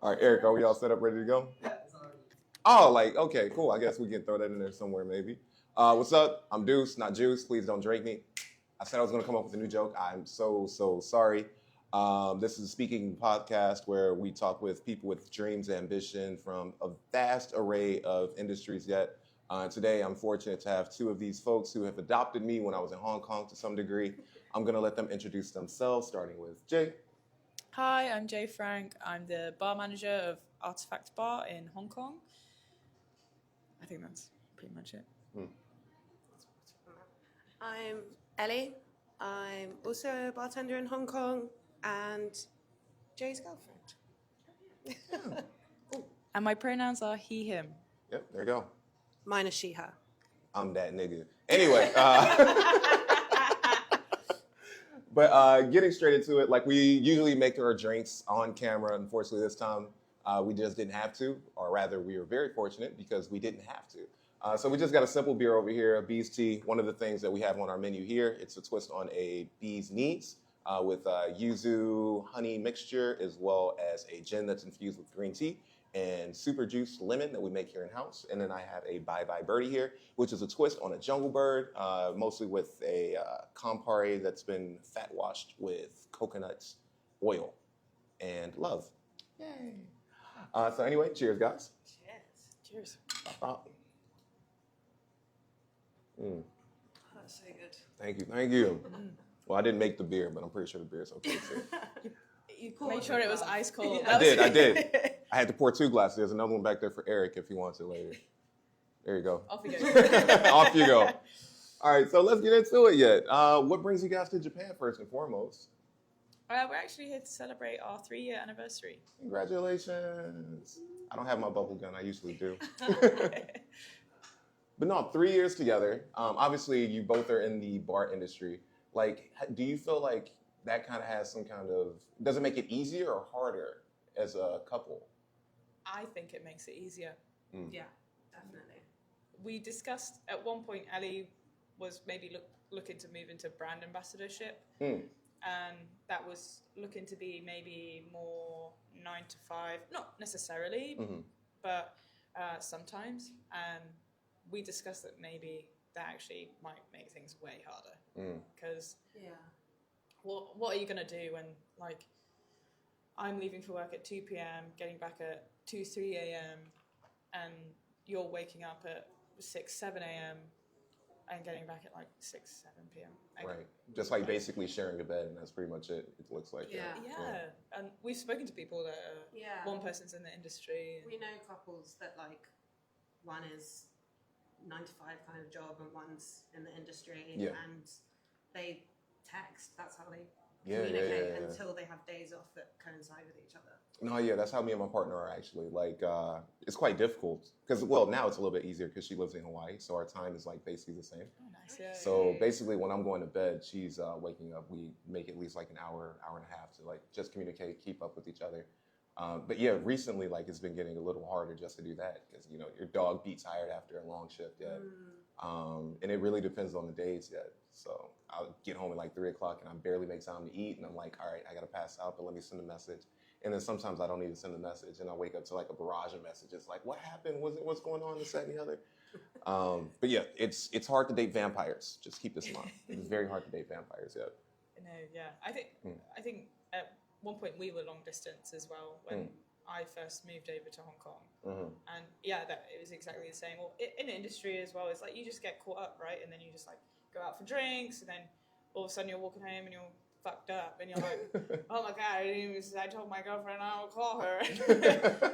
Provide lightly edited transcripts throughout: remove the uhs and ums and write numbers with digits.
All right, Eric, are we all set up, ready to go? Yeah, it's already. Oh, like, okay, cool. I guess we can throw that in there somewhere, maybe. What's up? I'm Deuce, not Juice. Please don't drink me. I said I was going to come up with a new joke. I'm so sorry. This is a speaking podcast where we talk with people with dreams and ambition from a vast array of industries yet. Today, I'm fortunate to have two of these folks who have adopted me when I was in Hong Kong to some degree. I'm going to let them introduce themselves, starting with Jay. Hi, I'm Jay Frank. I'm the bar manager of Artifact Bar in Hong Kong. I think that's pretty much it. I'm Ellie. I'm also a bartender in Hong Kong and Jay's girlfriend. And my pronouns are he, him. Yep, there you go. Mine is she, her. I'm that nigga. Anyway. But getting straight into it, like we usually make our drinks on camera. Unfortunately, this time we just didn't have to, or rather, we were very fortunate because we didn't have to. So we just got a simple beer over here, a bee's tea. One of the things that we have on our menu here, it's a twist on a bee's knees with yuzu honey mixture, as well as a gin that's infused with green tea and super juice lemon that we make here in-house. And then I have a Bye Bye Birdie here, which is a twist on a jungle bird, mostly with a Campari that's been fat washed with coconut oil and love. Yay. So anyway, cheers, guys. Cheers. That's so good. Thank you. Well, I didn't make the beer, but I'm pretty sure the beer's okay too. You made sure it was ice cold. I did. I had to pour 2 glasses. There's another one back there for Eric if he wants it later. There you go. Off you go. Off you go. All right, so let's get into it yet. What brings you guys to Japan first and foremost? We're actually here to celebrate our 3-year anniversary. Congratulations. I don't have my bubble gun. I usually do. But no, 3 years together. Obviously, you both are in the bar industry. Like, do you feel like that kind of has some kind of, does it make it easier or harder as a couple? I think it makes it easier. Yeah, definitely. We discussed at one point, Ellie was maybe looking to move into brand ambassadorship. And that was looking to be maybe more 9 to 5, not necessarily, but sometimes. And we discussed that maybe that actually might make things way harder. Because what are you going to do when, like, I'm leaving for work at 2 p.m., getting back at 2, 3 a.m., and you're waking up at 6, 7 a.m., and getting back at like 6, 7 p.m. Right. Just like basically sharing a bed, and that's pretty much it. It looks like. Yeah. And we've spoken to people that are, one person's in the industry. We know couples that, like, one is 9 to 5 kind of job and one's in the industry, and they text. That's how they communicate until they have days off that coincide with each other. No, that's how me and my partner are actually. Like, it's quite difficult because, well, now it's a little bit easier because she lives in Hawaii, so our time is like basically the same. Oh, nice. Yeah, so basically, when I'm going to bed, she's waking up. We make at least like an hour and a half to like just communicate, keep up with each other. But yeah, recently, like, it's been getting a little harder just to do that because, you know, your dog be tired after a long shift yet. And it really depends on the days yet. So I'll get home at like 3 o'clock and I barely make time to eat. And I'm like, all right, I got to pass out, but let me send a message. And then sometimes I don't even send a message and I wake up to like a barrage of messages. Like, what happened? What's going on? This, that, and the other. But yeah, it's hard to date vampires. Just keep this in mind. It's very hard to date vampires, yeah. No, yeah. I think at one point we were long distance as well when I first moved over to Hong Kong. And yeah, it was exactly the same. Well, in the industry as well, it's like you just get caught up, right? And then you just like go out for drinks, and then all of a sudden you're walking home and you're fucked up, and you're like, oh my God, I told my girlfriend I will call her.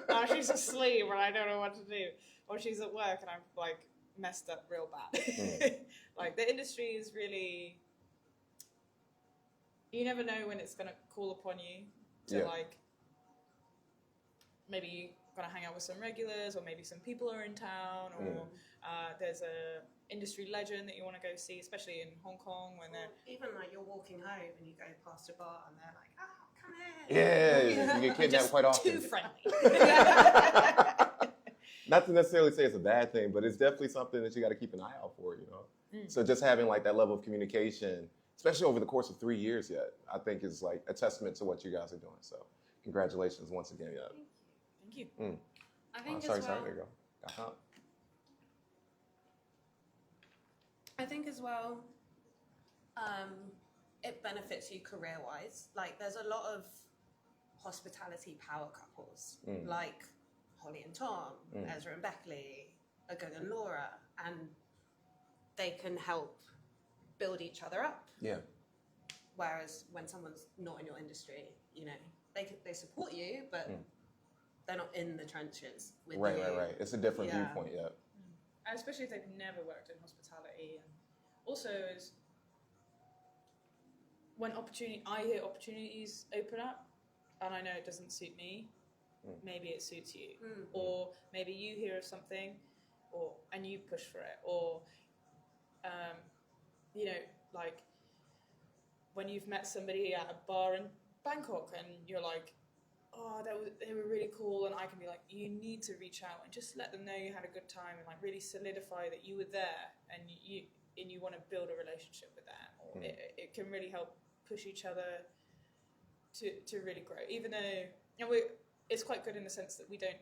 Now she's asleep and I don't know what to do. Or she's at work and I'm like messed up real bad. Like, the industry is really, you never know when it's going to call upon you to like, maybe you're going to hang out with some regulars, or maybe some people are in town, or there's a industry legend that you want to go see, especially in Hong Kong when they're... Even like you're walking home and you go past a bar and they're like, oh, come here. Yeah, you get kidnapped quite often. Too friendly. Not to necessarily say it's a bad thing, but it's definitely something that you got to keep an eye out for, you know? So just having like that level of communication, especially over the course of 3 years yet, I think is like a testament to what you guys are doing. So congratulations once again. Yeah. Thank you. I think sorry, as well. There you go. I think as well, it benefits you career-wise. Like, there's a lot of hospitality power couples, like Holly and Tom, Ezra and Beckley, Agug and Laura, and they can help build each other up. Yeah. Whereas when someone's not in your industry, you know, they support you, but they're not in the trenches with you. Right. It's a different viewpoint, yeah. And especially if they've never worked in hospitality. And also, is when I hear opportunities open up, and I know it doesn't suit me, maybe it suits you. Or maybe you hear of something, and you push for it. Or, you know, like when you've met somebody at a bar in Bangkok and you're like, oh, they were really cool, and I can be like, you need to reach out and just let them know you had a good time, and like really solidify that you were there, and you want to build a relationship with them. Or it can really help push each other to really grow, even though, you know, it's quite good in the sense that we don't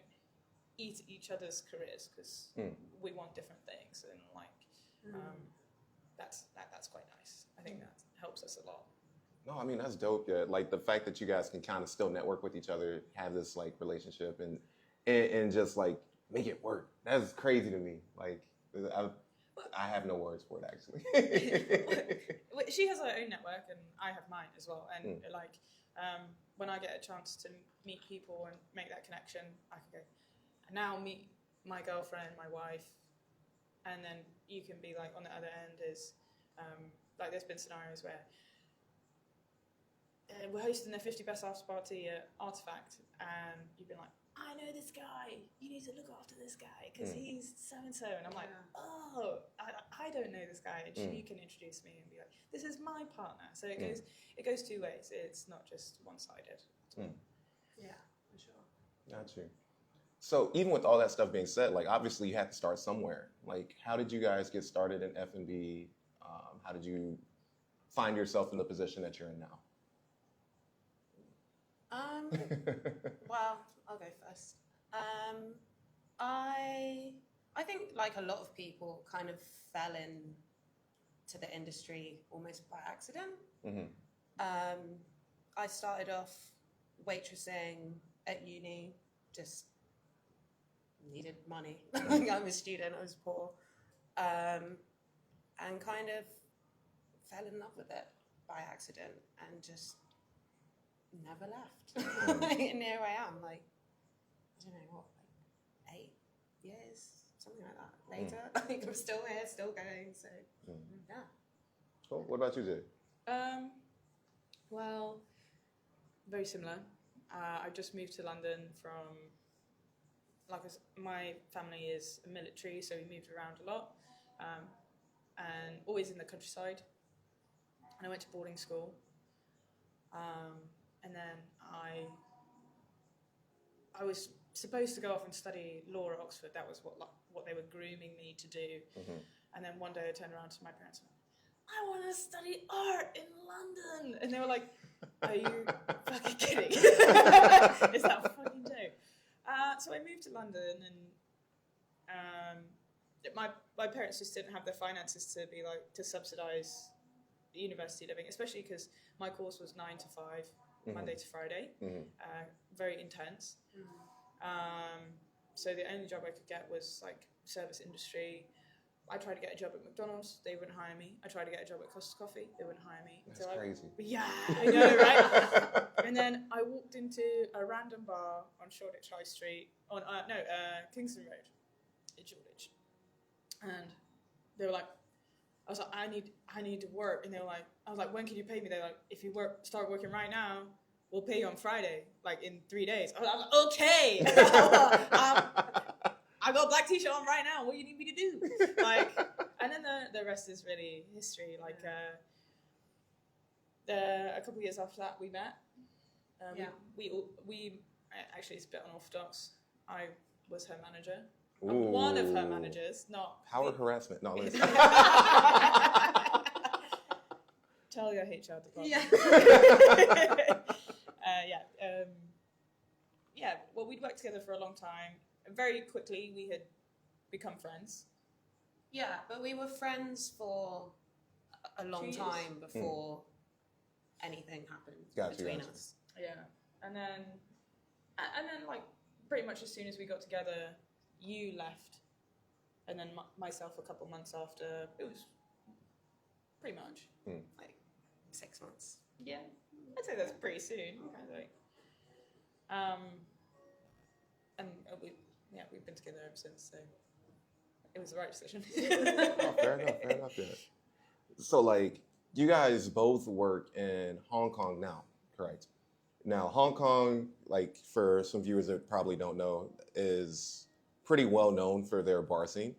eat each other's careers, because we want different things, and like that's quite nice. I think that helps us a lot. No, I mean, that's dope. Yeah, like the fact that you guys can kind of still network with each other, have this like relationship, and just like make it work. That's crazy to me. Like, I have no words for it, actually. She has her own network, and I have mine as well. And like, when I get a chance to meet people and make that connection, I can go, and now meet my girlfriend, my wife, and then you can be like on the other end is, like there's been scenarios where we're hosting the 50 best after party at Artifact, and you've been like, I know this guy, you need to look after this guy because he's so-and-so, and I'm like, oh, I don't know this guy, and she can introduce me and be like, this is my partner. So it goes two ways. It's not just one-sided. Yeah, for sure. Got you. So even with all that stuff being said, like obviously you had to start somewhere. Like, how did you guys get started in F&B? How did you find yourself in the position that you're in now? Well, I'll go first. I think like a lot of people kind of fell into the industry almost by accident. I started off waitressing at uni, just needed money. I'm a student, I was poor, and kind of fell in love with it by accident and just never left. And here I am, like, I don't know what, like 8 years, something like that later. Like, I'm still here, still going, so yeah. Cool. What about you, Jay? Well, very similar. I just moved to London from, my family is military, so we moved around a lot, and always in the countryside. And I went to boarding school, and then I was supposed to go off and study law at Oxford. That was what they were grooming me to do. And then one day I turned around to my parents and went, I want to study art in London. And they were like, are you fucking kidding? Is that fucking dope? So I moved to London, and my parents just didn't have the finances to subsidise the university living, especially because my course was 9 to 5, Monday to Friday, very intense. So the only job I could get was like service industry. I tried to get a job at McDonald's, they wouldn't hire me. I tried to get a job at Costa Coffee, they wouldn't hire me. That's crazy. Yeah, I know, right? And then I walked into a random bar on Shoreditch High Street, Kingston Road in Shoreditch. And they were like, I was like, I need to work. And they were like, I was like, when can you pay me? They're like, if you start working right now, we'll pay you on Friday, like in 3 days. I was like, okay. I got a black t-shirt on right now. What do you need me to do? Like, and then the rest is really history. Like, a couple of years after that, we met. We actually, it's a bit unorthodox. I was her manager. I'm one of her managers, not power harassment. No, listen. Tell your HR department. well, we'd worked together for a long time. And very quickly, we had become friends. Yeah, but we were friends for a long time before anything happened between us. Yeah, and then like pretty much as soon as we got together, you left, and then myself a couple months after. It was pretty much like 6 months. Yeah, I'd say that's pretty soon. Kind of like, and we've been together ever since. So it was the right decision. Fair enough. Yeah. So, like, you guys both work in Hong Kong now, correct? Now, Hong Kong, like, for some viewers that probably don't know, is pretty well known for their bar scene.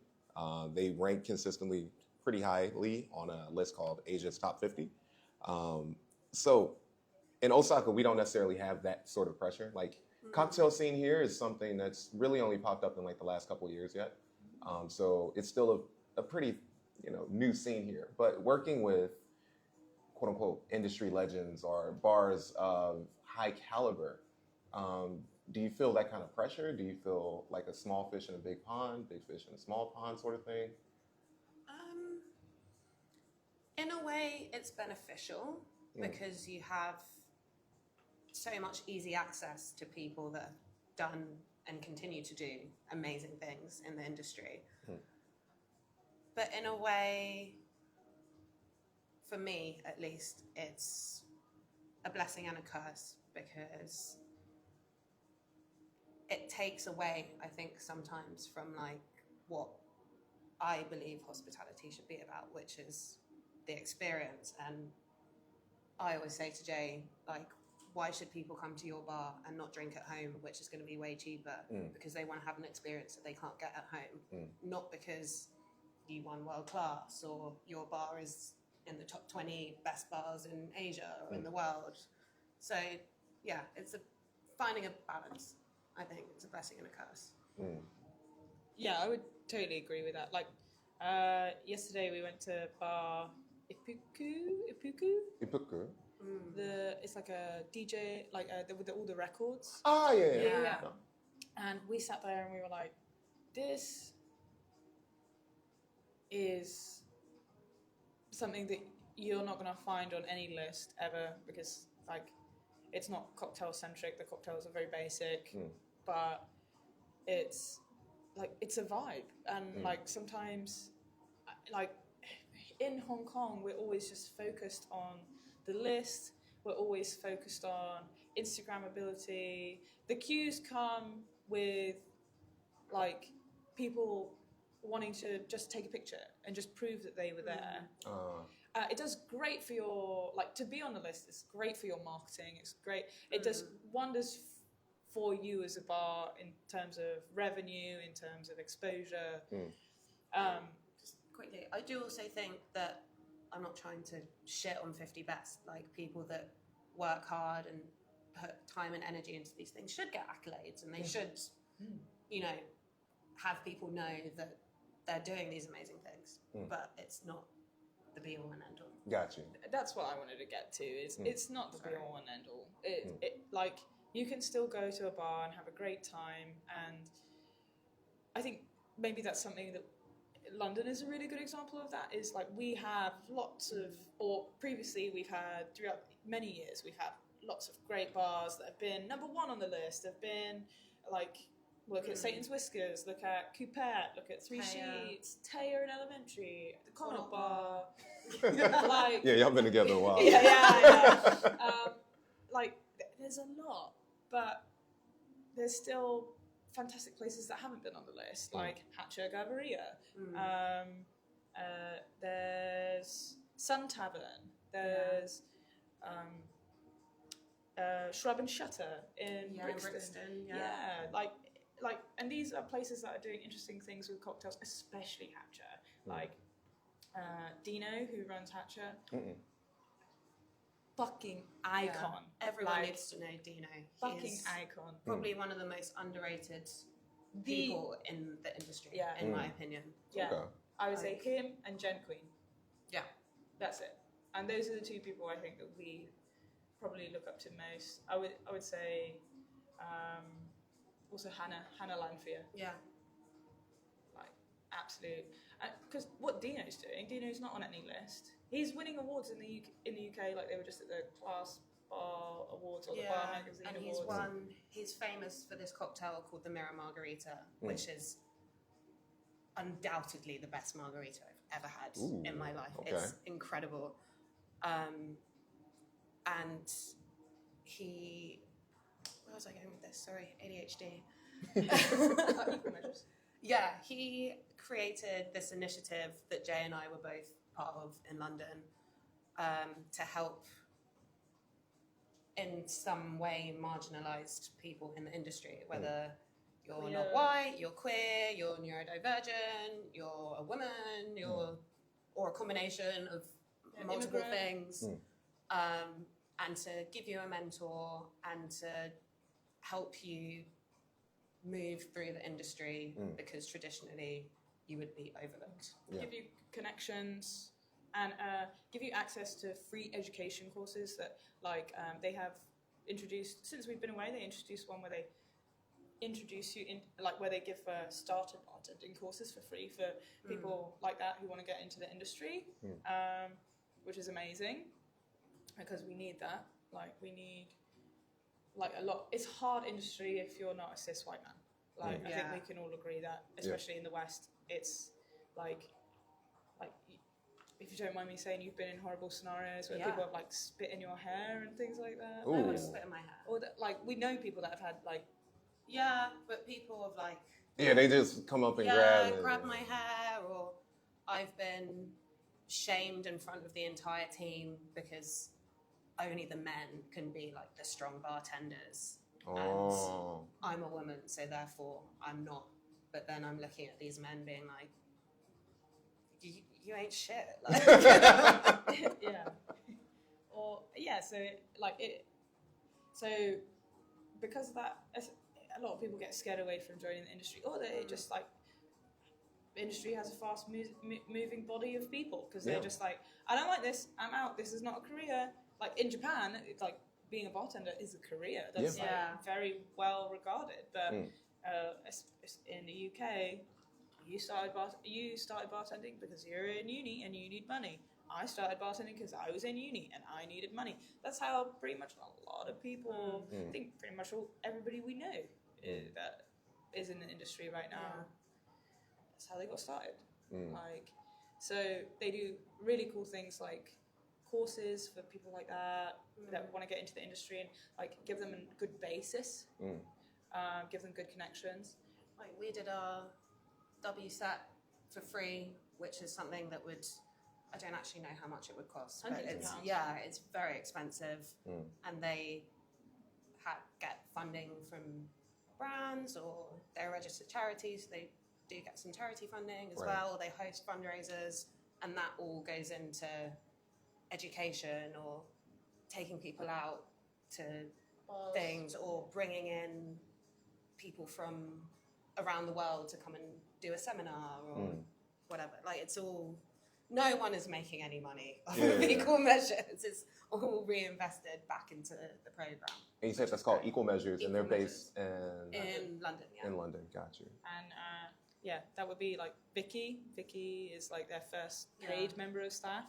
They rank consistently pretty highly on a list called Asia's Top 50. So, in Osaka, we don't necessarily have that sort of pressure. Like, cocktail scene here is something that's really only popped up in, like, the last couple of years yet. So it's still a pretty, new scene here. But working with, quote unquote, industry legends or bars of high caliber, do you feel that kind of pressure? Do you feel like a small fish in a big pond, big fish in a small pond sort of thing? In a way, it's beneficial because you have so much easy access to people that have done and continue to do amazing things in the industry. But in a way, for me at least, it's a blessing and a curse because it takes away, I think, sometimes from like what I believe hospitality should be about, which is the experience. And I always say to Jay, like, why should people come to your bar and not drink at home, which is going to be way cheaper because they want to have an experience that they can't get at home, not because you won world class or your bar is in the top 20 best bars in Asia or in the world. So yeah, it's finding a balance. I think it's a blessing and a curse. Yeah, I would totally agree with that. Like yesterday we went to bar Ipuku. It's like a DJ, like with all the records. Ah, yeah. And we sat there and we were like, this is something that you're not going to find on any list ever because, like, it's not cocktail centric. The cocktails are very basic, but it's like it's a vibe. And like sometimes, like in Hong Kong, we're always just focused on the list. We're always focused on Instagrammability. The cues come with like people wanting to just take a picture and just prove that they were there. It does great for your, like, to be on the list. It's great for your marketing. It's great. It does wonders for you as a bar in terms of revenue, in terms of exposure. Just quickly, I do also think that I'm not trying to shit on 50 Best. Like, people that work hard and put time and energy into these things should get accolades, and they should, have people know that they're doing these amazing things. But it's not the be all and end all. Gotcha. That's what I wanted to get to. It's not the be all and end all. It like you can still go to a bar and have a great time, and I think maybe that's something that London is a really good example of. That is, like, we have lots of, or previously we've had throughout many years, we've had lots of great bars that have been number one on the list. Have been like, look at Satan's Whiskers, look at Coupette, look at Three Sheets, Taya in Elementary, the Connaught Bar. Like, yeah, y'all been together a while. Yeah. Like, there's a lot, but there's still fantastic places that haven't been on the list, like Hatcher Gaviria. There's Sun Tavern. There's Shrub and Shutter in Brixton. Like, and these are places that are doing interesting things with cocktails, especially Hatcher. Like Dino, who runs Hatcher, fucking icon. Everyone needs to know Dino. Fucking icon. Probably one of the most underrated people in the industry, in my opinion. Yeah, Okay. I would say him and Jen Queen. Yeah, that's it. And those are the two people I think that we probably look up to most. I would say also Hannah Lanfear. Yeah. Like, absolute. Because what Dino's doing, Dino's not on any list. He's winning awards in the UK, like they were just at the Class Bar Awards or the Bar Magazine and Awards. He's famous for this cocktail called the Mirror Margarita, which is undoubtedly the best margarita I've ever had in my life. Okay. It's incredible. And where was I going with this? Sorry, ADHD. Yeah, he created this initiative that Jay and I were both part of in London to help in some way marginalised people in the industry, whether you're not white, you're queer, you're neurodivergent, you're a woman, or a combination of multiple things, and to give you a mentor and to help you move through the industry because traditionally you would be overlooked. Give you connections and give you access to free education courses that they have introduced since we've been away. They introduced one where they introduce you in where they give starter bartending courses for free for people like that who want to get into the industry, which is amazing because we need that. We need a lot. It's a hard industry if you're not a cis white man. I think we can all agree that, especially in the West, it's if you don't mind me saying, you've been in horrible scenarios where people have spit in your hair and things like that. I would spit in my hair. Or we know people that have had but people have they just come up and grab my hair, or I've been shamed in front of the entire team because only the men can be the strong bartenders. And I'm a woman, so therefore I'm not. But then I'm looking at these men being like, you ain't shit. So because of that, a lot of people get scared away from joining the industry, or they just the industry has a fast moving body of people because they're just I don't like this, I'm out, this is not a career. In Japan, it's being a bartender is a career that's very well regarded, but in the UK, you started bartending because you're in uni and you need money. I started bartending because I was in uni and I needed money. That's how pretty much a lot of people, I think pretty much everybody we know that is in the industry right now, that's how they got started. So they do really cool things like courses for people like that want to get into the industry and give them a good basis, give them good connections. We did our WSET for free, which is something that I don't actually know how much it would cost, but it's very expensive, and they get funding from brands, or they're registered charities, so they do get some charity funding as well, or they host fundraisers, and that all goes into education or taking people out to things, or bringing in people from around the world to come and do a seminar or whatever. It's all, no one is making any money off of Equal Measures. It's all reinvested back into the program. And you said that's called Equal Measures, and they're based in London. In London, got you. And that would be Vicky. Vicky is their first paid member of staff,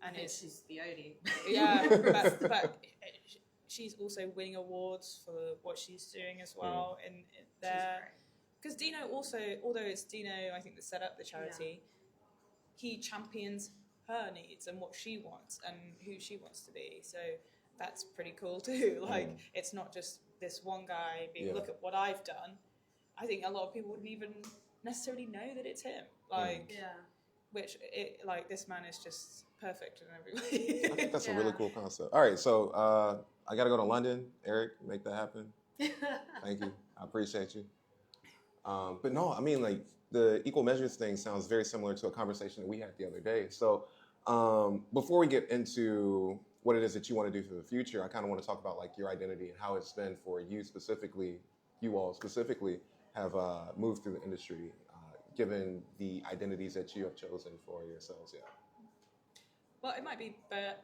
and she's the Odie. But she's also winning awards for what she's doing as well in there. Because Dino also, although it's Dino, I think, that set up the charity, he champions her needs and what she wants and who she wants to be. So that's pretty cool too. It's not just this one guy being, look at what I've done. I think a lot of people wouldn't even necessarily know that it's him. Which this man is just perfect in every way. I think that's a really cool concept. All right, so I got to go to London. Eric, make that happen. Thank you. I appreciate you. But no, I mean, the Equal Measures thing sounds very similar to a conversation that we had the other day. So before we get into what it is that you want to do for the future, I kind of want to talk about your identity and how it's been for you specifically, you all specifically have moved through the industry, given the identities that you have chosen for yourselves. Well, it might be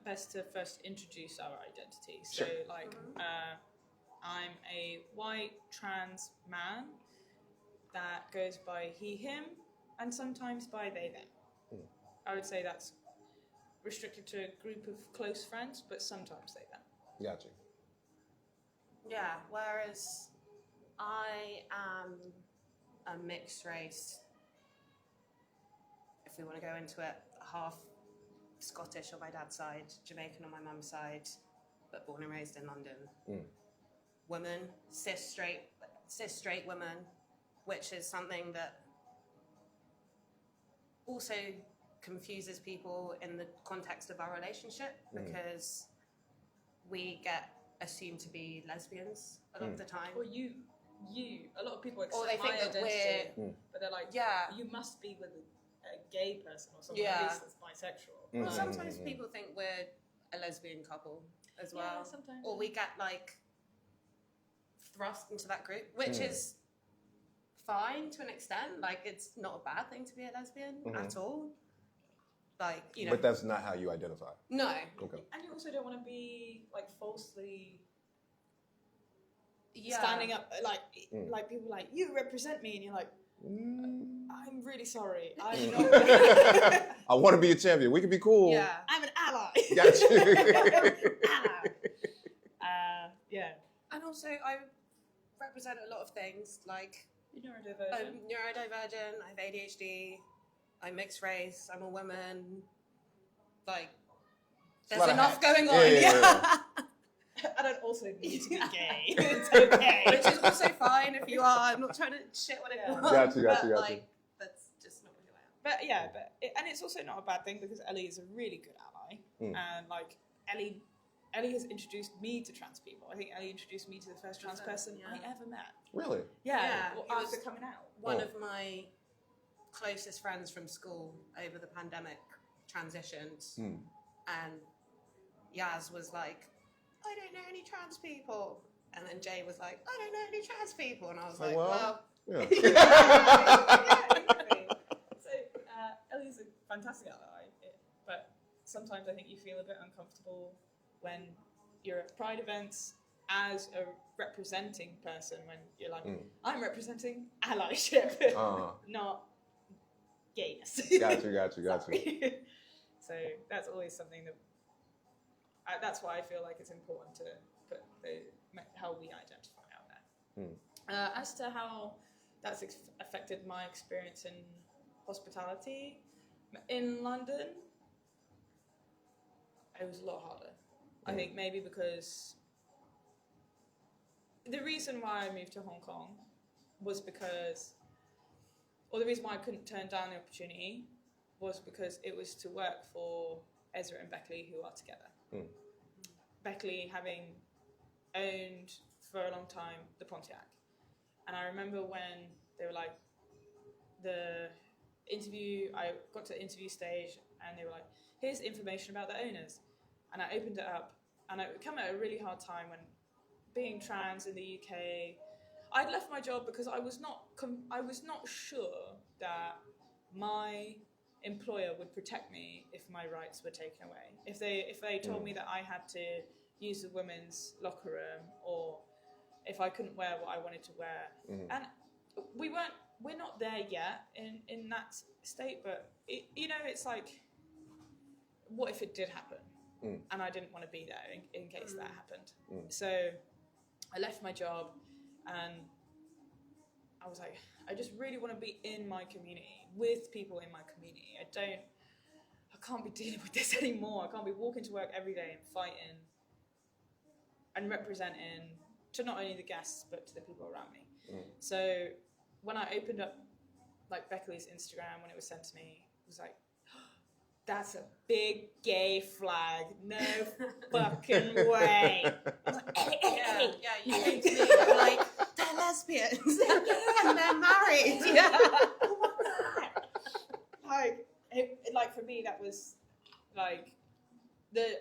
best to first introduce our identity. So, sure. I'm a white trans man that goes by he, him, and sometimes by they, them. I would say that's restricted to a group of close friends, but sometimes they, them. Gotcha. Yeah, whereas I am a mixed race, if we want to go into it, half Scottish on my dad's side, Jamaican on my mum's side, but born and raised in London. Woman, cis-straight woman, which is something that also confuses people in the context of our relationship, because we get assumed to be lesbians a lot of the time. Or you, a lot of people accept or they think my that identity, we're, but they're like, yeah, you must be with a gay person or something, Yeah. at least that's bisexual. well, sometimes people think we're a lesbian couple as well. Yeah, sometimes. Or we get like thrust into that group, which is fine to an extent. Like, it's not a bad thing to be a lesbian at all. Like, you know. But that's not how you identify. No. Okay. And you also don't want to be like falsely Yeah. standing up, like people like, you represent me, and you're like, I'm really sorry, I'm not. I want to be a champion. We can be cool. Yeah. I'm an ally. Got you. Ally. Yeah. And also, I represent a lot of things. Like, You're I'm neurodivergent. neurodivergent, I have ADHD, I'm mixed race, I'm a woman. Like, a there's lot of enough hats. going on. Yeah. I don't also need to be gay. It's okay. Which is also fine if you are. I'm not trying to shit on anyone. Got you. But, like, that's just not who I am. But yeah, and it's also not a bad thing, because Ellie is a really good ally, and like Ellie has introduced me to trans people. I think Ellie introduced me to the first trans person I ever met. Really? Yeah, he after was coming out. one of my closest friends from school over the pandemic transitioned, and Yaz was like, I don't know any trans people. And then Jay was like, I don't know any trans people. And I was like, well. Yeah. Exactly. So Ellie's a fantastic ally, but sometimes I think you feel a bit uncomfortable when you're at Pride events as a representing person, when you're like, I'm representing allyship, not gayness. Got you. So that's always something that, that's why I feel like it's important to put how we identify out there. As to how that's affected my experience in hospitality in London, it was a lot harder. I think maybe because the reason why I moved to Hong Kong was because, or the reason why I couldn't turn down the opportunity was because it was to work for Ezra and Beckley, who are together. Beckley having owned for a long time the Pontiac. And I remember when they were like, the interview, I got to the interview stage and they were like, here's information about the owners. And I opened it up, and it came at a really hard time when, being trans in the UK, I'd left my job because I was not sure that my employer would protect me if my rights were taken away. If they told me that I had to use the women's locker room, or if I couldn't wear what I wanted to wear. And we're not there yet in that state, but it's like, what if it did happen? And I didn't want to be there in case that happened. So I left my job, and I was like, I just really want to be in my community, with people in my community. I can't be dealing with this anymore. I can't be walking to work every day and fighting and representing to not only the guests, but to the people around me. So when I opened up like Beckley's Instagram, when it was sent to me, it was like, that's a big gay flag. No fucking way. I was like, hey. Yeah, you came to me, you were like, they're lesbians. And they're married. Yeah. Oh my God. Like for me, that was like, the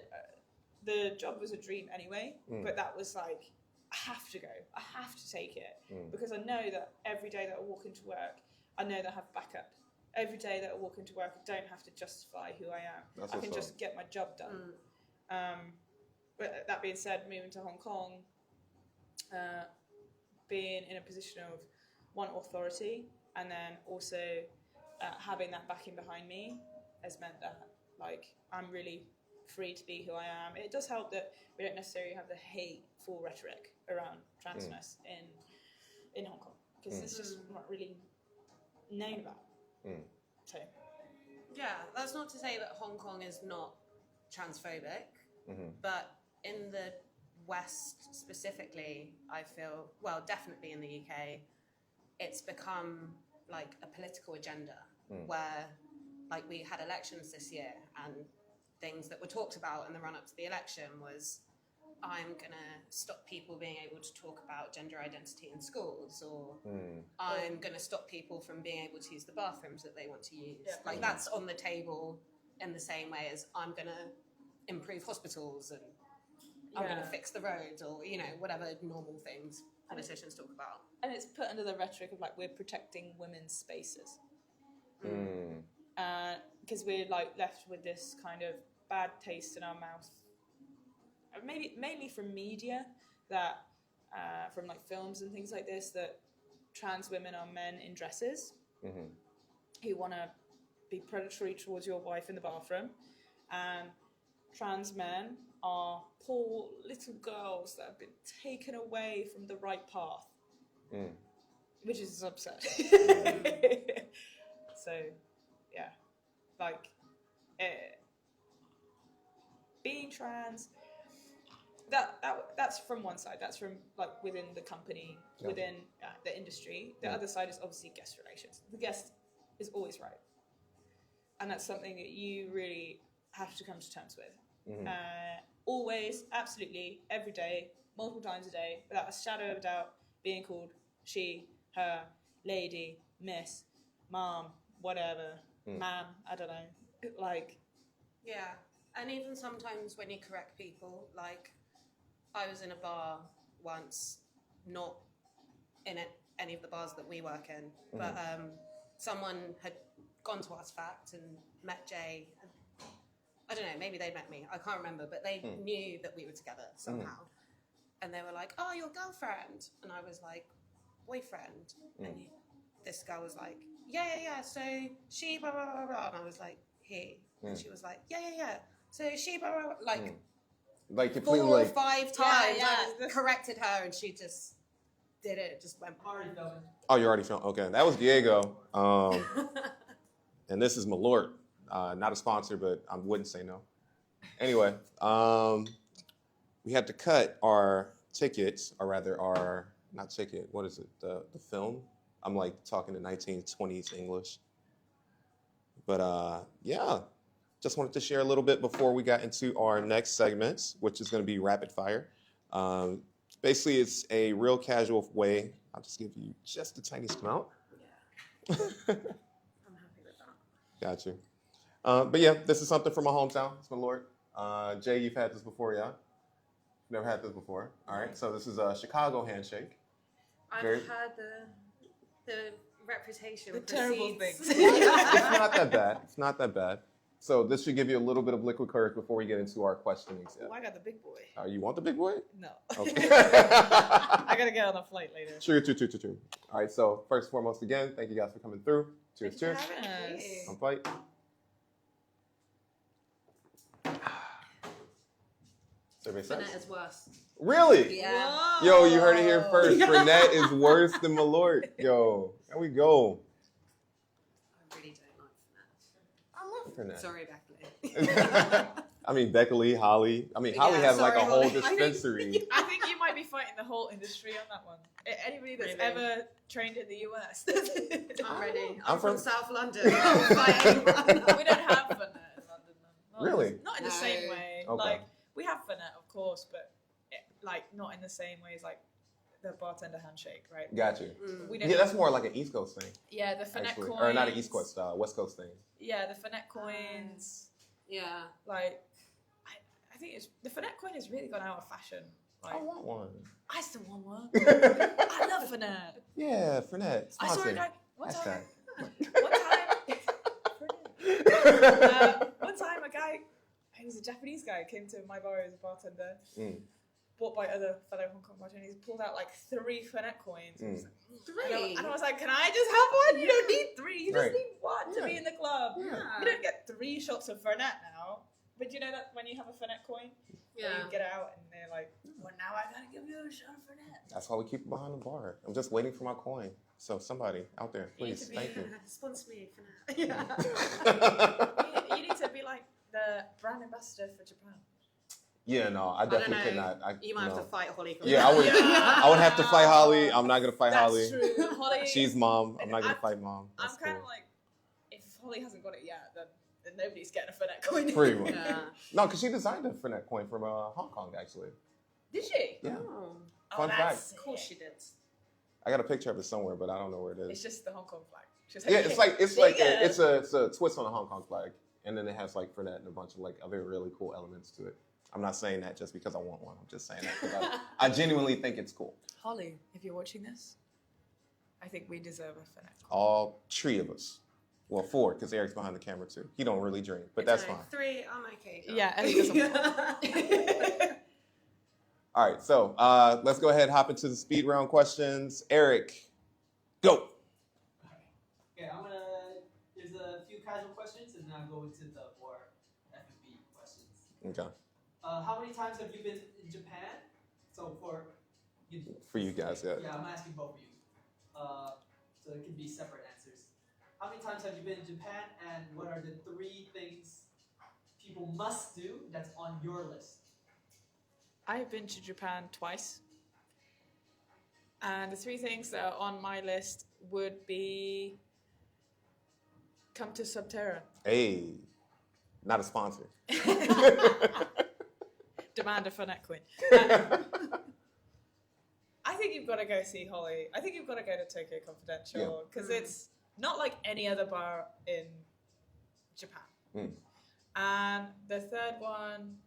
job was a dream anyway, but that was like, I have to go. I have to take it. Because I know that every day that I walk into work, I know that I have backup. Every day that I walk into work, I don't have to justify who I am. I can just get my job done. But that being said, moving to Hong Kong, being in a position of one, authority, and then also having that backing behind me has meant that like I'm really free to be who I am. It does help that we don't necessarily have the hateful rhetoric around transness in Hong Kong, because it's just not really known about. So yeah, that's not to say that Hong Kong is not transphobic, but in the West specifically, I feel, well, definitely in the UK, it's become like a political agenda where like we had elections this year, and things that were talked about in the run-up to the election was, I'm going to stop people being able to talk about gender identity in schools, or I'm going to stop people from being able to use the bathrooms that they want to use. Yeah. Like that's on the table in the same way as I'm going to improve hospitals and I'm going to fix the roads, or, you know, whatever normal things politicians talk about. And it's put under the rhetoric of like, we're protecting women's spaces. Because we're like left with this kind of bad taste in our mouth, maybe mainly from media, that from like films and things like this, that trans women are men in dresses who want to be predatory towards your wife in the bathroom, and trans men are poor little girls that have been taken away from the right path, which is absurd. So yeah, like being trans, that's from one side. That's from like within the company, within the industry. The other side is obviously guest relations. The guest is always right, and that's something that you really have to come to terms with. Always, absolutely, every day, multiple times a day, without a shadow of a doubt, being called she, her, lady, miss, mom, whatever, ma'am, I don't know, like. Yeah, and even sometimes when you correct people, like, I was in a bar once, not in any of the bars that we work in, but someone had gone to Artifact and met Jay. I don't know, maybe they met me, I can't remember, but they knew that we were together somehow. And they were like, oh, your girlfriend. And I was like, boyfriend. And this girl was like, yeah, so she, blah, blah, blah, blah. And I was like, he. And she was like, yeah. So she, blah, blah, blah. Like 4 or 5 times I corrected her, and she just did it, just went hard. Oh, you already filmed? Okay, that was Diego. And this is Malort. Not a sponsor, but I wouldn't say no. Anyway, we had to cut our tickets, or rather our, not ticket, what is it, the film? I'm like talking in 1920s English. But yeah, just wanted to share a little bit before we got into our next segment, which is going to be rapid fire. Basically, it's a real casual way. I'll just give you just the tiniest amount. Yeah. I'm happy with that. Got you. But yeah, this is something from my hometown. It's my Lord. Jay, you've had this before, yeah? Never had this before. All right, so this is a Chicago handshake. I've heard the reputation. The terrible things. It's not that bad. It's not that bad. So this should give you a little bit of liquid courage before we get into our questionings. Oh, I got the big boy. You want the big boy? No. Okay. I gotta get on a flight later. True. All right, so first and foremost, again, thank you guys for coming through. Cheers. On flight. Fernet is worse. Really? Yeah. Whoa. Yo, you heard it here first. Fernet is worse than Malort. Yo, there we go. I really don't like Fernet. I love Fernet. Sorry, Beckley. I mean, Beckley, Holly. I mean, Holly has like a whole dispensary. I think you might be fighting the whole industry on that one. Anybody that's ever trained in the US. I'm ready. I'm I'm from from South London. I'll fight anyone. We don't have Fernet in London. No. Really? Not in the same way. Okay. Like, we have Fernet, of course, but like not in the same way as like the bartender handshake, right? Got you. We don't Yeah, that's more like an East Coast thing. Yeah, the Fernet Actually. coins. Or not an East Coast, West Coast thing. Yeah, the Fernet coins. Yeah. Like, I think the Fernet coin has really gone out of fashion. Like, I want one. I still want one. I love Fernet. Yeah, Fernet. I saw a guy one Hashtag. time a guy, he was a Japanese guy, came to my bar as a bartender. bought by other fellow Hong Kong bartenders. Pulled out like 3 Fernet coins. I was like, 3? And I was like, can I just have one? You don't need 3. You just need 1 to be in the club. Yeah. You don't get 3 shots of Fernet now. But you know that when you have a Fernet coin, you get out and they're like, well, now I gotta give you a shot of Fernet. That's why we keep it behind the bar. I'm just waiting for my coin. So somebody out there, please, thank you. Sponsor me for now. You need to be like the brand ambassador for Japan. Yeah, no, I definitely could not. You might have to fight Holly. Yeah, I would. I would have to fight Holly. I'm not gonna fight Holly. That's true. Holly. She's mom. I'm not gonna fight mom. I'm kind of like, if Holly hasn't got it yet, then nobody's getting a Fernet coin. Pretty much. No, because she designed a Fernet coin from Hong Kong, actually. Did she? Yeah. Oh. Fun fact. Of course she did. I got a picture of it somewhere, but I don't know where it is. It's just the Hong Kong flag. Yeah, it's a twist on the Hong Kong flag, and then it has like Fernet and a bunch of like other really cool elements to it. I'm not saying that just because I want one. I'm just saying that because I genuinely think it's cool. Holly, if you're watching this, I think we deserve a Fernet coin. All 3 of us. Well, 4, because Eric's behind the camera too. He don't really drink, but that's fine. 3, I'm okay. Yeah, Ellie doesn't. All right, so let's go ahead and hop into the speed round questions. Eric, go. Okay, there's a few casual questions, and then I'll go into the more F&B questions. Okay. How many times have you been in Japan? So for you guys, yeah. Yeah, I'm asking both of you. So it can be separate answers. How many times have you been in Japan, and what are the 3 things people must do that's on your list? I have been to Japan twice. And the 3 things that are on my list would be come to Subterra. Hey, not a sponsor. Demand a Fernet coin. I think you've got to go see Holly. I think you've got to go to Tokyo Confidential because it's not like any other bar in Japan. And the 3rd one,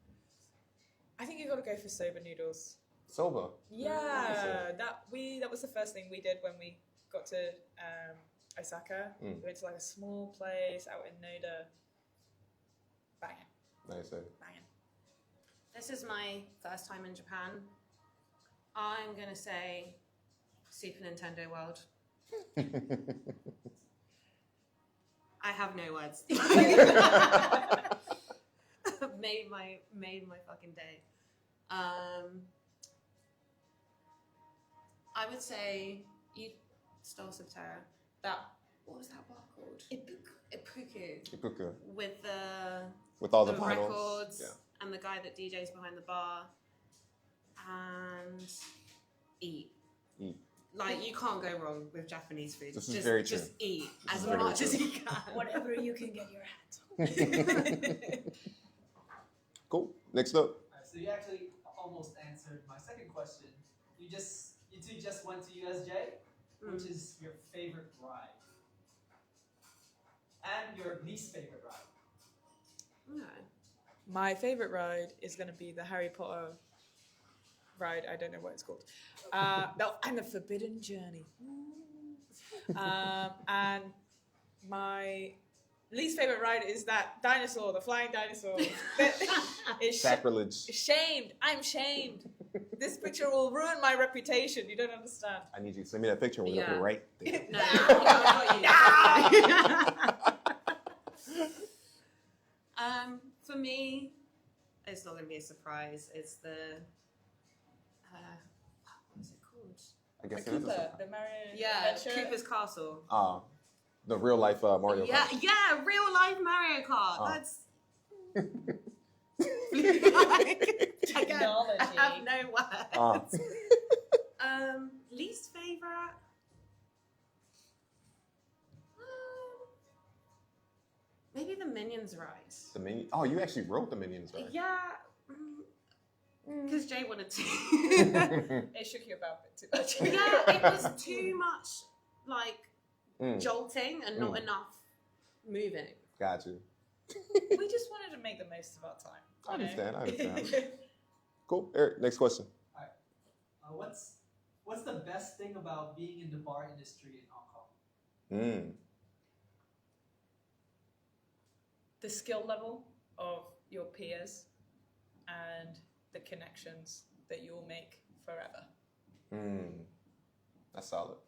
I think you've got to go for soba noodles. Soba? Yeah, that was the first thing we did when we got to Osaka. We went to like a small place out in Noda. Banging. Nice. Banging. This is my first time in Japan. I'm going to say Super Nintendo World. I have no words. made my fucking day. I would say you stole Subterra. What was that bar called? Ipuku. With all the records yeah. and the guy that DJs behind the bar. And eat. Like, you can't go wrong with Japanese food. This is very true. Just eat as much as you can. Whatever you can get your hands on. Cool. Next up. All right, so you actually almost answered my second question. You two just went to USJ, which is your favorite ride, and your least favorite ride. No. My favorite ride is going to be the Harry Potter ride. I don't know what it's called. And the Forbidden Journey. And my least favorite ride is that dinosaur, the flying dinosaur. It's Sacrilege. Shamed. I'm shamed. This picture will ruin my reputation. You don't understand. I need you to send me that picture and we'll put it right there. No. For me, it's not going to be a surprise. It's the what was it called? I guess The it is a Cooper, surprise. the Mario Yeah, Adventure. Cooper's Castle. The real life Mario Yeah, Kart. yeah, real life Mario Kart. That's Technology. I have no words. Least favorite. Maybe the Minions ride. The Minions. Oh, you actually wrote the Minions, right? Yeah, because Jay wanted to. It shook you about a bit too much. Yeah, it was too much like jolting and not enough moving. Got you. We just wanted to make the most of our time. I understand. Cool. Eric, next question. All right. What's the best thing about being in the bar industry in Hong Kong? The skill level of your peers and the connections that you'll make forever? That's solid.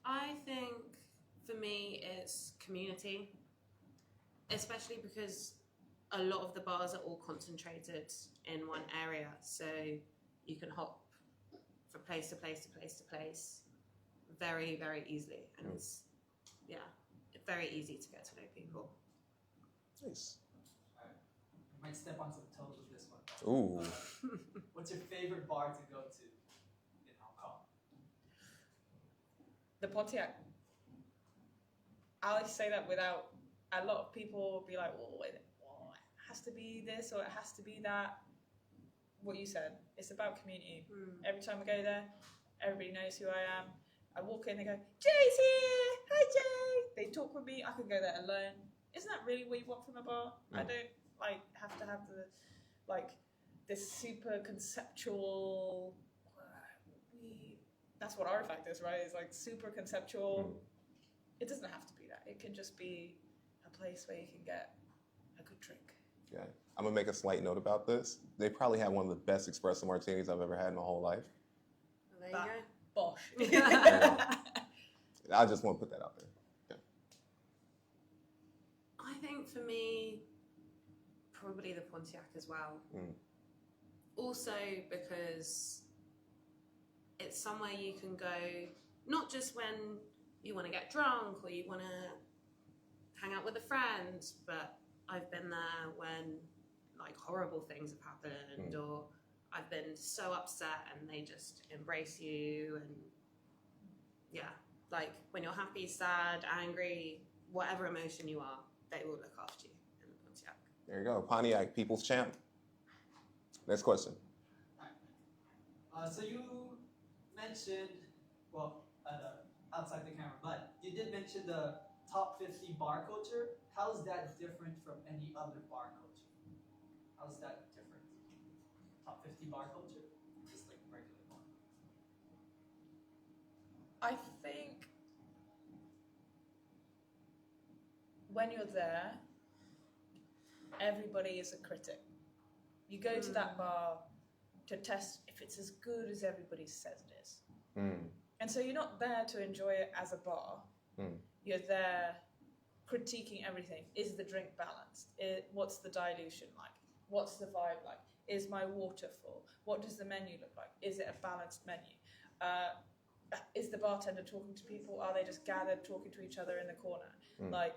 I think for me it's community, especially because a lot of the bars are all concentrated in one area, so you can hop from place to place to place to place very, very easily, and it's very easy to get to know people. Nice. I might step on some toes with this one. Ooh. What's your favorite bar to go to in Hong Kong? The Pontiac. I say that without, a lot of people be like, well, it has to be this or it has to be that. What you said, it's about community. Every time I go there, everybody knows who I am. I walk in, they go, Jay's here! Hi, Jay! They talk with me, I can go there alone. Isn't that really what you want from a bar? I don't have to have this super conceptual. That's what Artifact is, right? It's like super conceptual. It doesn't have to be that. It can just be a place where you can get a good drink. Yeah, I'm gonna make a slight note about this. They probably have one of the best espresso martinis I've ever had in my whole life. Well, there you go. Bosh. I just want to put that out there. Yeah. I think for me, probably the Pontiac as well. Also because it's somewhere you can go, not just when you want to get drunk or you want to hang out with a friend, but I've been there when like horrible things have happened or I've been so upset and they just embrace you, and like when you're happy, sad, angry, whatever emotion you are, they will look after you in the Pontiac. There you go, Pontiac, people's champ. Next question. So you mentioned, well, outside the camera, but you did mention the top 50 bar culture. How is that different from any other bar culture? How is that different? Top 50 bar culture? Just like regular bar. I think when you're there, everybody is a critic. You go to that bar to test if it's as good as everybody says it is. And so you're not there to enjoy it as a bar. You're there critiquing everything. Is the drink balanced? What's the dilution like? What's the vibe like? Is my water full? What does the menu look like? Is it a balanced menu? Is the bartender talking to people? Are they just gathered talking to each other in the corner? Like,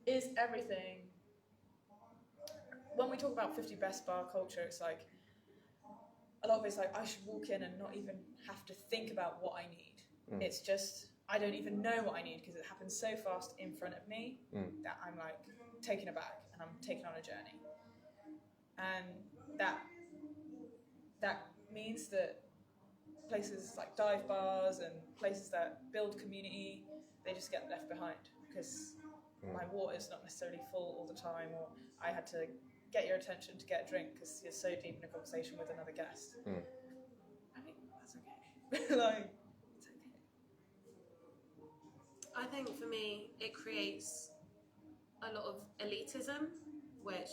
is everything... When we talk about 50 best bar culture, it's like, a lot of it's like, I should walk in and not even have to think about what I need. It's just, I don't even know what I need because it happens so fast in front of me that I'm like taken aback and I'm taken on a journey. And that means that places like dive bars and places that build community, they just get left behind because my water's not necessarily full all the time, or I had to get your attention to get a drink because you're so deep in a conversation with another guest. I mean, that's okay. Like, it's okay. I think for me, it creates a lot of elitism, which,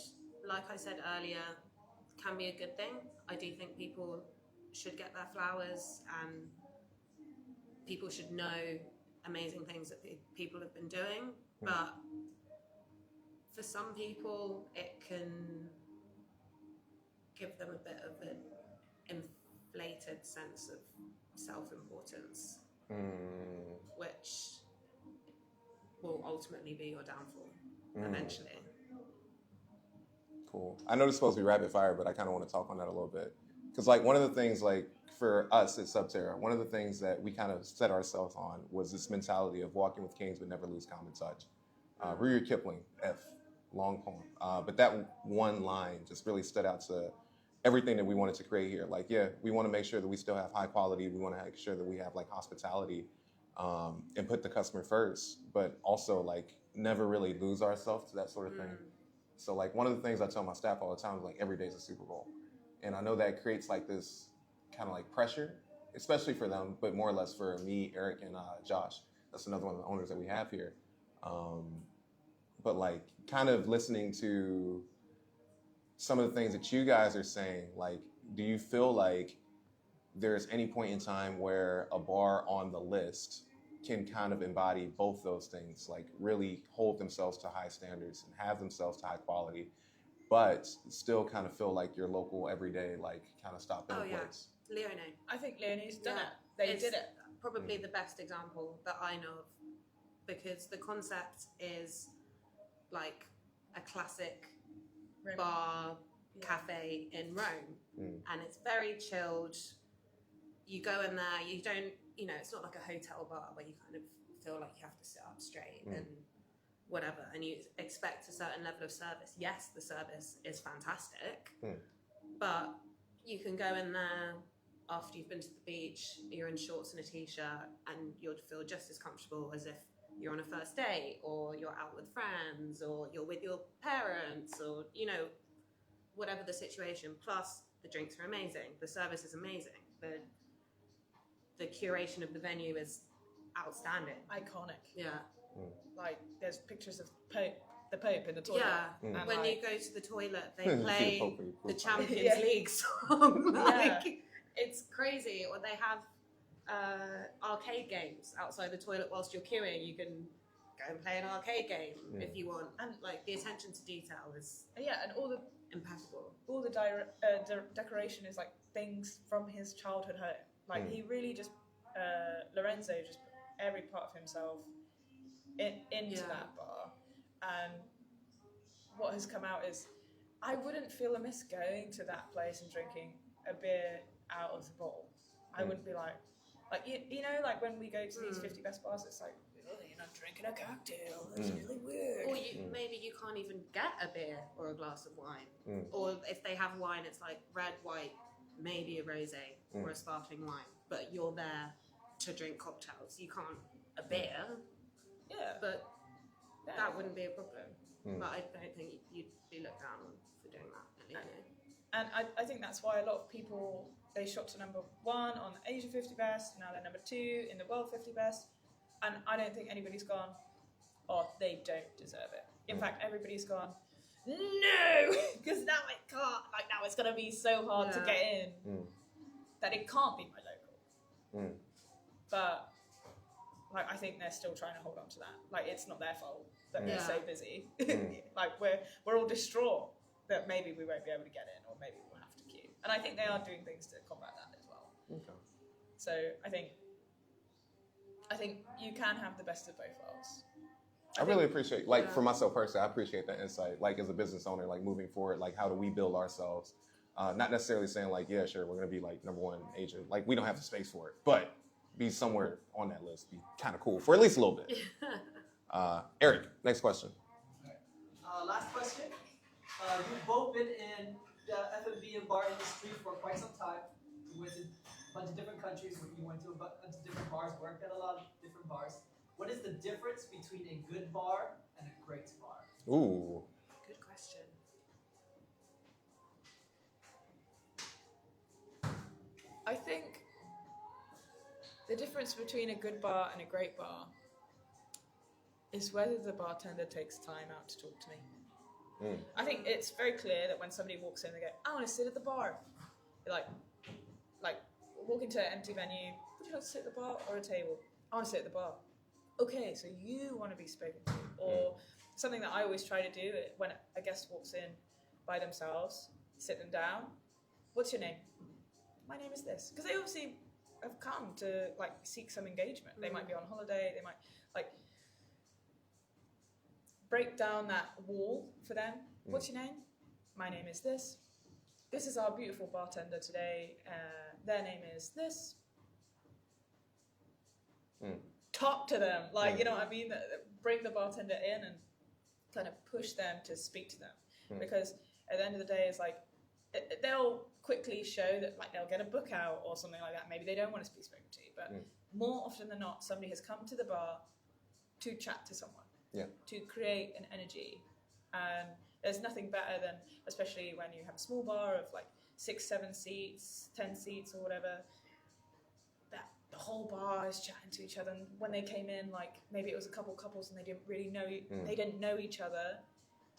like I said earlier, can be a good thing. I do think people should get their flowers and people should know amazing things that people have been doing, but for some people it can give them a bit of an inflated sense of self-importance, which will ultimately be your downfall eventually. Cool. I know this is supposed to be rapid fire, but I kind of want to talk on that a little bit. Because like one of the things, like for us at Subterra, one of the things that we kind of set ourselves on was this mentality of walking with kings but never lose common touch. Rudyard Kipling, F, long poem. But that one line just really stood out to everything that we wanted to create here. Like, yeah, we want to make sure that we still have high quality. We want to make sure that we have like hospitality and put the customer first, but also like never really lose ourselves to that sort of thing. So like one of the things I tell my staff all the time is like every day is a Super Bowl. And I know that creates like this kind of like pressure, especially for them, but more or less for me, Eric, and Josh. That's another one of the owners that we have here. But like kind of listening to some of the things that you guys are saying, like, do you feel like there's any point in time where a bar on the list can kind of embody both those things, like really hold themselves to high standards and have themselves to high quality, but still kind of feel like your local everyday, like kind of stop in a place? Leone. I think Leonie's done it. It's did it. Probably the best example that I know of, because the concept is like a classic bar cafe in Rome, and it's very chilled. You go in there, you don't, it's not like a hotel bar where you kind of feel like you have to sit up straight and whatever, and you expect a certain level of service. Yes, the service is fantastic, but you can go in there after you've been to the beach, you're in shorts and a t-shirt, and you'll feel just as comfortable as if you're on a first date, or you're out with friends, or you're with your parents, or whatever the situation. Plus the drinks are amazing, the service is amazing, the curation of the venue is outstanding, iconic. Like there's pictures of the Pope in the toilet. And when you go to the toilet, they play the Champions Yeah. League song. Yeah. It's crazy. Or they have arcade games outside the toilet whilst you're queuing. You can go and play an arcade game if you want. And the attention to detail is and all the impeccable. all the decoration is like things from his childhood home. Like he really just Lorenzo just put every part of himself into that bar, and what has come out is I wouldn't feel amiss going to that place and drinking a beer out of the bowl. I wouldn't be like like when we go to these 50 best bars, it's like, oh, you're not drinking a cocktail. That's really weird. Or maybe you can't even get a beer or a glass of wine. Or if they have wine, it's like red, white, maybe a rosé or a sparkling wine. But you're there to drink cocktails. You can't a beer. Yeah. But that wouldn't be a problem. But I don't think you'd be looked down on for doing that. And I think that's why a lot of people, they shot to number 1 on Asia 50 Best, now they're number 2 in the World 50 Best, and I don't think anybody's gone, oh, they don't deserve it. In fact, everybody's gone, no, because now it can't, now it's going to be so hard to get in that it can't be my local. But I think they're still trying to hold on to that. It's not their fault that they're so busy. We're all distraught that maybe we won't be able to get in, or maybe we'll have to queue. And I think they are doing things to combat that as well. Okay. So I think you can have the best of both worlds. I really appreciate, for myself personally, I appreciate that insight. As a business owner, moving forward, how do we build ourselves? Not necessarily saying yeah, sure, we're going to be number 1 Asian. We don't have the space for it, but be somewhere on that list. Be kind of cool for at least a little bit. Eric, next question. Last question. You've both been in the F&B and bar industry for quite some time. You went to a bunch of different countries. You went to a bunch of different bars, worked at a lot of different bars. What is the difference between a good bar and a great bar? Ooh. Good question. I think the difference between a good bar and a great bar is whether the bartender takes time out to talk to me. I think it's very clear that when somebody walks in, they go, I want to sit at the bar. You're like walk into an empty venue, would you like to sit at the bar or a table? I want to sit at the bar. Okay, so you want to be spoken to. Or something that I always try to do when a guest walks in by themselves, sit them down. What's your name? My name is this. Because they obviously have come to seek some engagement. They might be on holiday, they might break down that wall for them. What's your name? My name is this. This is our beautiful bartender today. Their name is this. Talk to them, you know what I mean? Bring the bartender in and kind of push them to speak to them. Because at the end of the day, it's they'll quickly show that they'll get a book out or something like that. Maybe they don't want to be spoken to, but more often than not, somebody has come to the bar to chat to someone. To create an energy. And there's nothing better than, especially when you have a small bar of 6, 7 seats, 10 seats or whatever, that the whole bar is chatting to each other. And when they came in, maybe it was a couple couples and they didn't really know, they didn't know each other.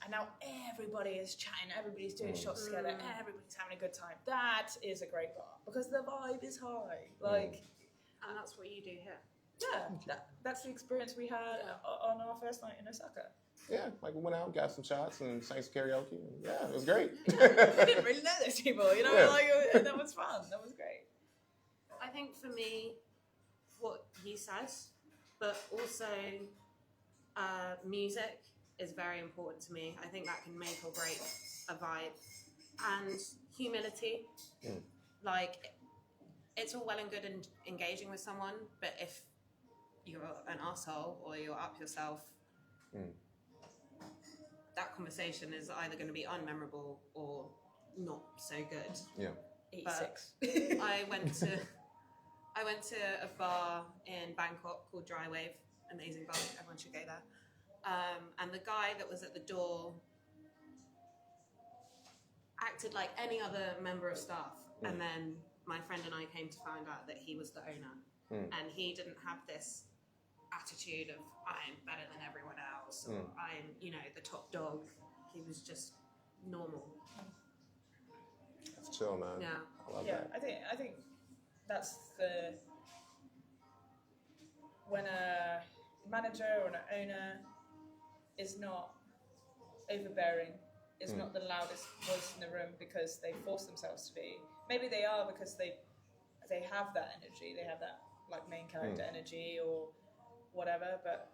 And now everybody is chatting, everybody's doing shots together, everybody's having a good time. That is a great bar because the vibe is high. And that's what you do here. Yeah, that's the experience we had on our first night in Osaka. Yeah, like we went out, got some shots, and sang some karaoke. And yeah, it was great. We didn't really know those people, you know, that was fun. That was great. I think for me, what you said, but also music is very important to me. I think that can make or break a vibe. And humility. Like, it's all well and good in engaging with someone, but if you're an asshole or you're up yourself, that conversation is either going to be unmemorable or not so good. Yeah. 86. I went to a bar in Bangkok called Dry Wave. Amazing bar. Everyone should go there. And the guy that was at the door acted like any other member of staff. And then my friend and I came to find out that he was the owner. And he didn't have this attitude of I'm better than everyone else or I'm, the top dog. He was just normal. That's chill, man. Yeah. I love that. I think that's when a manager or an owner is not overbearing, is not the loudest voice in the room because they force themselves to be. Maybe they are because they have that energy, they have that like main character energy or whatever, but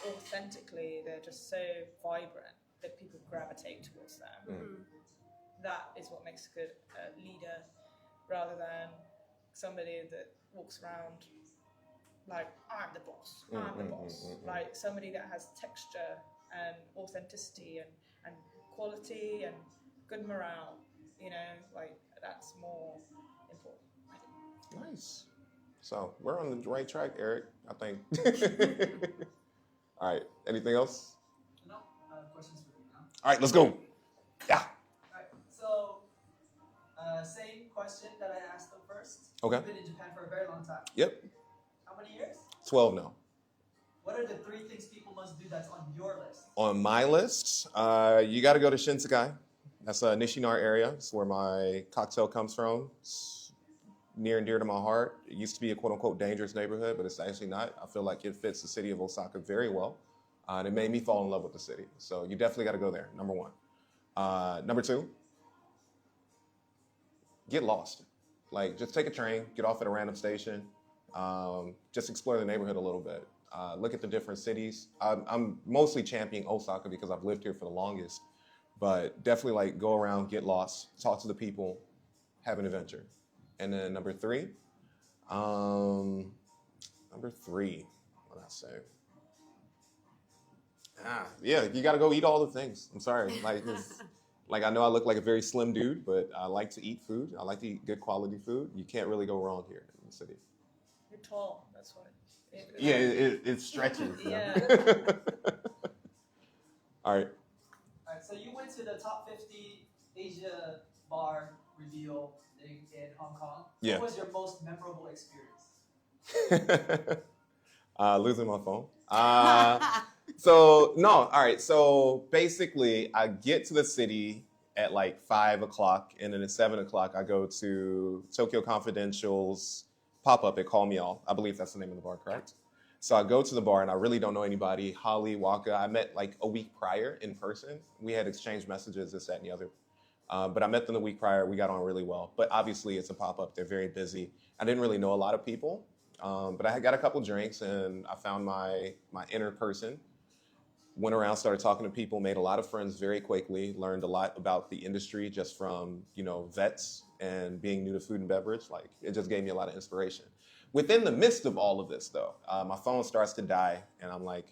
authentically they're just so vibrant that people gravitate towards them. That is what makes a good leader, rather than somebody that walks around like, I'm the boss, I'm the boss. Like somebody that has texture and authenticity and quality and good morale, like that's more important, I think. Nice. So we're on the right track, Eric, I think. All right, anything else? No, questions for you now. All right, let's go. Yeah. All right, so same question that I asked them first. Okay. You've been in Japan for a very long time. Yep. How many years? 12 now. What are the 3 things people must do that's on your list? On my list, you got to go to Shinsekai. That's Nishinar area. It's where my cocktail comes from. It's near and dear to my heart. It used to be a quote-unquote dangerous neighborhood, but it's actually not. I feel like it fits the city of Osaka very well. And it made me fall in love with the city. So you definitely got to go there, number 1. Number 2, get lost. Like, just take a train, get off at a random station, just explore the neighborhood a little bit. Look at the different cities. I'm mostly championing Osaka because I've lived here for the longest, but definitely like go around, get lost, talk to the people, have an adventure. And then number 3, what did I say? Yeah, you got to go eat all the things. I'm sorry. Like I know I look like a very slim dude, but I like to eat food. I like to eat good quality food. You can't really go wrong here in the city. You're tall, that's why. Yeah, it stretches. Yeah. All right. All right, so you went to the top 50 Asia bar reveal in Hong Kong. Yeah. What was your most memorable experience? Losing my phone. All right. So basically, I get to the city at like 5 o'clock, and then at 7 o'clock, I go to Tokyo Confidential's pop-up at Call Me All. I believe that's the name of the bar, correct? So I go to the bar, and I really don't know anybody. Holly, Waka, I met like a week prior in person. We had exchanged messages, this, that, and the other. But I met them the week prior. We got on really well. But obviously, it's a pop-up. They're very busy. I didn't really know a lot of people. But I got a couple drinks, and I found my inner person. Went around, started talking to people, made a lot of friends very quickly, learned a lot about the industry just from, vets and being new to food and beverage. Like, it just gave me a lot of inspiration. Within the midst of all of this, though, my phone starts to die, and I'm like,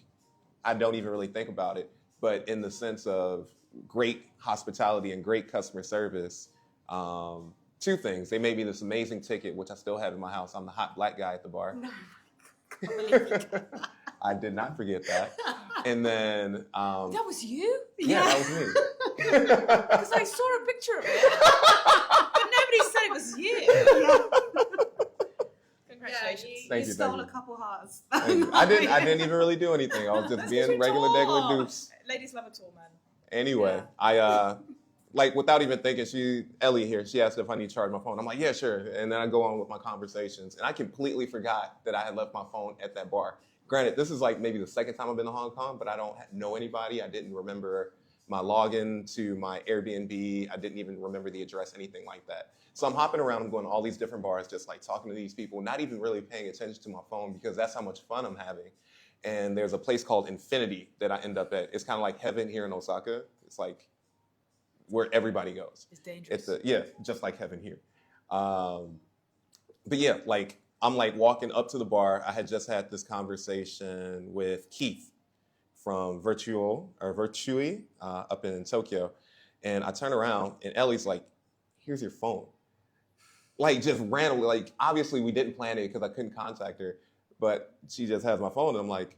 I don't even really think about it. But in the sense of great hospitality and great customer service, 2 things. They made me this amazing ticket, which I still have in my house. I'm the hot black guy at the bar. No. I did not forget that. And then... that was you? Yeah, that was me. Because I saw a picture of it. But nobody said it was you. Congratulations. Yeah, you stole a couple hearts. I didn't even really do anything. I was just being regular Deuce. Ladies love a tall man. Anyway, I like without even thinking, Ellie here, she asked if I need to charge my phone. I'm like, yeah, sure. And then I go on with my conversations. And I completely forgot that I had left my phone at that bar. Granted, this is like maybe the second time I've been to Hong Kong, but I don't know anybody. I didn't remember my login to my Airbnb. I didn't even remember the address, anything like that. So I'm hopping around, I'm going to all these different bars, just like talking to these people, not even really paying attention to my phone because that's how much fun I'm having. And there's a place called Infinity that I end up at. It's kind of like heaven here in Osaka. It's like where everybody goes. It's dangerous. Just like heaven here. But yeah, like I'm like walking up to the bar. I had just had this conversation with Keith from Virtui up in Tokyo. And I turn around and Ellie's like, here's your phone. Like just randomly, like obviously we didn't plan it because I couldn't contact her, but she just has my phone and I'm like,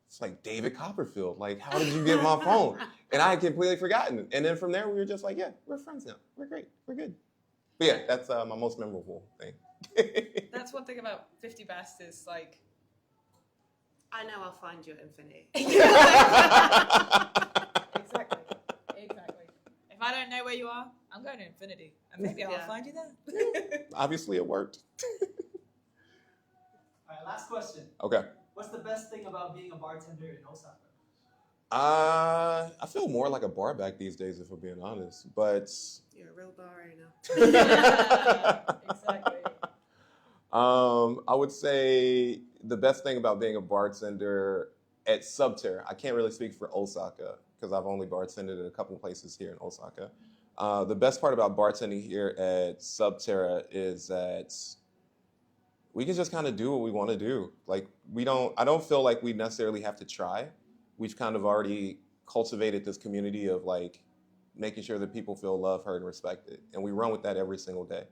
it's like David Copperfield. Like, how did you get my phone? And I had completely forgotten. And then from there, we were just like, yeah, we're friends now. We're great. We're good. But yeah, that's my most memorable thing. That's one thing about 50 Best is like, I know I'll find you at Infinity. Exactly. If I don't know where you are, I'm going to Infinity. And maybe I'll find you there. Obviously, it worked. All right, last question. Okay. What's the best thing about being a bartender in Osaka? I feel more like a bar back these days, if we're being honest. But You're a real bar owner. Exactly. I would say the best thing about being a bartender at Subterra, I can't really speak for Osaka because I've only bartended at a couple places here in Osaka. The best part about bartending here at Subterra is that we can just kind of do what we want to do. Like I don't feel like we necessarily have to try. We've kind of already cultivated this community of like making sure that people feel loved, heard, and respected. And we run with that every single day.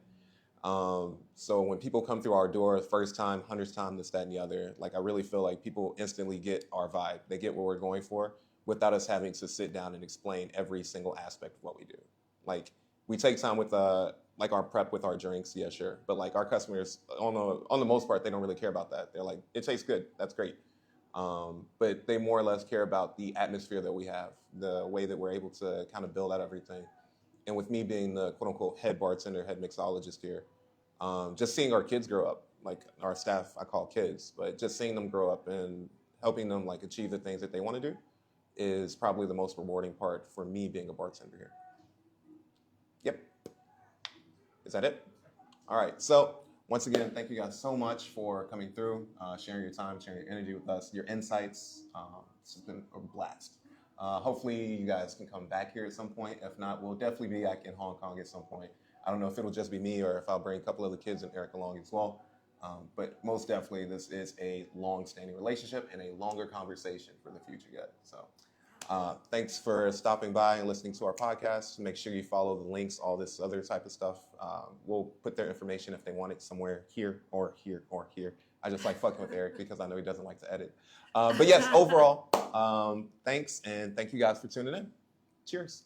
So when people come through our door first time, 100th time, this, that, and the other, like I really feel like people instantly get our vibe. They get what we're going for without us having to sit down and explain every single aspect of what we do. Like we take time with like our prep with our drinks, yeah, sure. But like our customers, on the most part, they don't really care about that. They're like, it tastes good, that's great. But they more or less care about the atmosphere that we have, the way that we're able to kind of build out everything. And with me being the quote unquote head bartender, head mixologist here, just seeing our kids grow up, like our staff, I call kids, but just seeing them grow up and helping them like achieve the things that they want to do is probably the most rewarding part for me being a bartender here. Yep. Is that it? All right. So once again, thank you guys so much for coming through, sharing your time, sharing your energy with us, your insights. It's been a blast. Hopefully you guys can come back here at some point. If not, we'll definitely be back in Hong Kong at some point. I don't know if it'll just be me or if I'll bring a couple other kids and Eric along as well. But most definitely, this is a long-standing relationship and a longer conversation for the future yet. So thanks for stopping by and listening to our podcast. Make sure you follow the links, all this other type of stuff. We'll put their information if they want it somewhere here or here or here. I just like fucking with Eric because I know he doesn't like to edit. But yes, overall, thanks, and thank you guys for tuning in. Cheers.